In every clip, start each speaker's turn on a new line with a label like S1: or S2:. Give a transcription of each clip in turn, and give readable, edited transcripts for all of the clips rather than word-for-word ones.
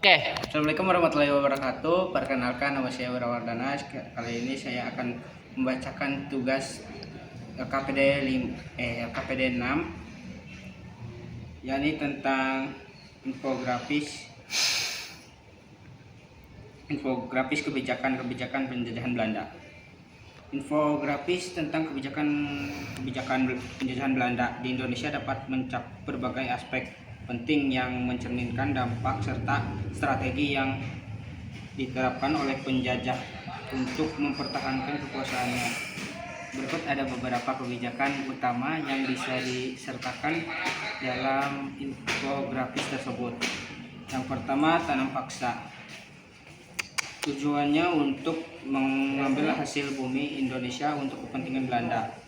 S1: Oke.
S2: Assalamualaikum warahmatullahi wabarakatuh. Perkenalkan, nama saya Wirawardana. Kali ini saya akan membacakan tugas LKPD 6, yakni tentang infografis kebijakan penjajahan Belanda. Infografis tentang kebijakan penjajahan Belanda di Indonesia dapat mencakup berbagai aspek penting yang mencerminkan dampak serta strategi yang diterapkan oleh penjajah untuk mempertahankan kekuasaannya. Berikut ada beberapa kebijakan utama yang bisa disertakan dalam infografis tersebut. Yang pertama, tanam paksa. Tujuannya untuk mengambil hasil bumi Indonesia untuk kepentingan Belanda.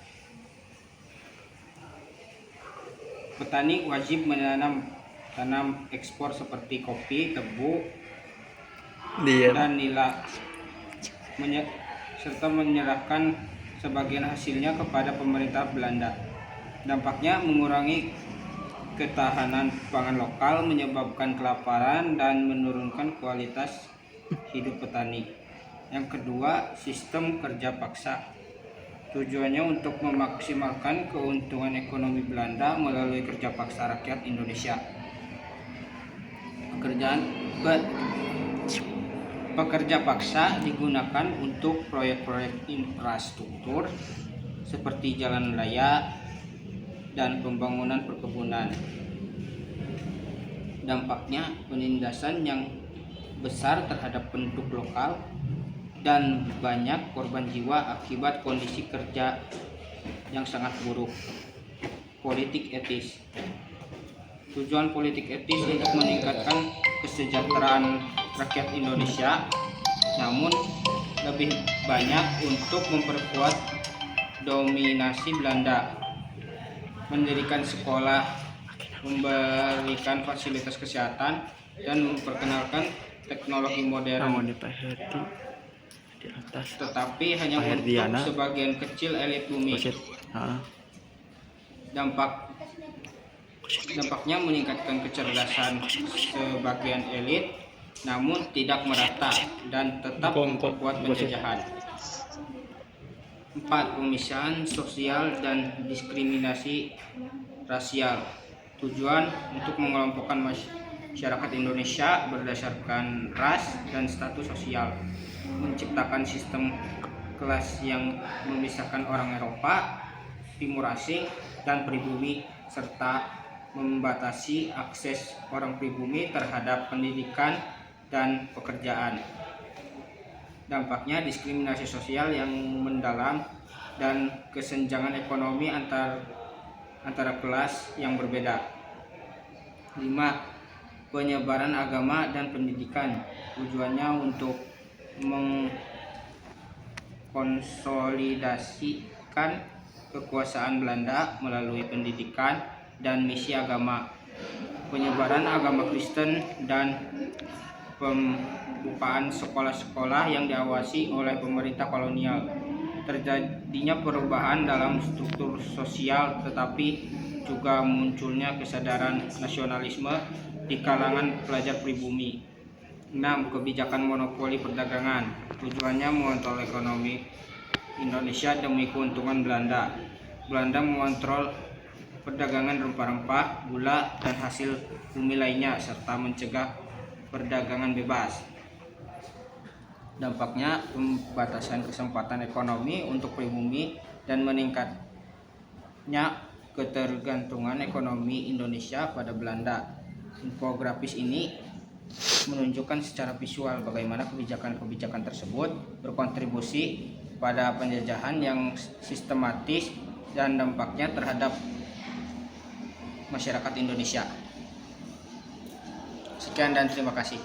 S2: Petani wajib tanam ekspor seperti kopi, tebu, dan nila, serta menyerahkan sebagian hasilnya kepada pemerintah Belanda. Dampaknya mengurangi ketahanan pangan lokal, menyebabkan kelaparan, dan menurunkan kualitas hidup petani. Yang kedua, sistem kerja paksa. Tujuannya untuk memaksimalkan keuntungan ekonomi Belanda melalui kerja paksa rakyat Indonesia. Pekerja paksa digunakan untuk proyek-proyek infrastruktur seperti jalan raya dan pembangunan perkebunan. Dampaknya penindasan yang besar terhadap penduduk lokal dan banyak korban jiwa akibat kondisi kerja yang sangat buruk. Politik etis. Tujuan politik etis untuk meningkatkan kesejahteraan rakyat Indonesia, namun lebih banyak untuk memperkuat dominasi Belanda, mendirikan sekolah, memberikan fasilitas kesehatan, dan memperkenalkan teknologi modern. Tetapi hanya untuk sebagian kecil elit bumi. Dampaknya meningkatkan kecerdasan sebagian elit, namun tidak merata dan tetap memperkuat penjajahan. 4. Pemisahan sosial dan diskriminasi rasial. Tujuan untuk mengelompokkan masyarakat Indonesia berdasarkan ras dan status sosial, menciptakan sistem kelas yang memisahkan orang Eropa, Timur Asing, dan pribumi, serta membatasi akses orang pribumi terhadap pendidikan dan pekerjaan. Dampaknya diskriminasi sosial yang mendalam dan kesenjangan ekonomi antara kelas yang berbeda. 5. Penyebaran agama dan pendidikan. Tujuannya untuk mengkonsolidasikan kekuasaan Belanda melalui pendidikan dan misi agama, penyebaran agama Kristen, dan pembukaan sekolah-sekolah yang diawasi oleh pemerintah kolonial. Terjadinya perubahan dalam struktur sosial, tetapi juga munculnya kesadaran nasionalisme di kalangan pelajar pribumi. 6. Kebijakan monopoli perdagangan. Tujuannya mengontrol ekonomi Indonesia demi keuntungan Belanda. Belanda mengontrol perdagangan rempah-rempah, gula, dan hasil bumi lainnya, serta mencegah perdagangan bebas. Dampaknya pembatasan kesempatan ekonomi untuk pribumi dan meningkatnya ketergantungan ekonomi Indonesia pada Belanda. Infografis ini menunjukkan secara visual bagaimana kebijakan-kebijakan tersebut berkontribusi pada penjajahan yang sistematis dan dampaknya terhadap masyarakat Indonesia. Sekian dan terima kasih.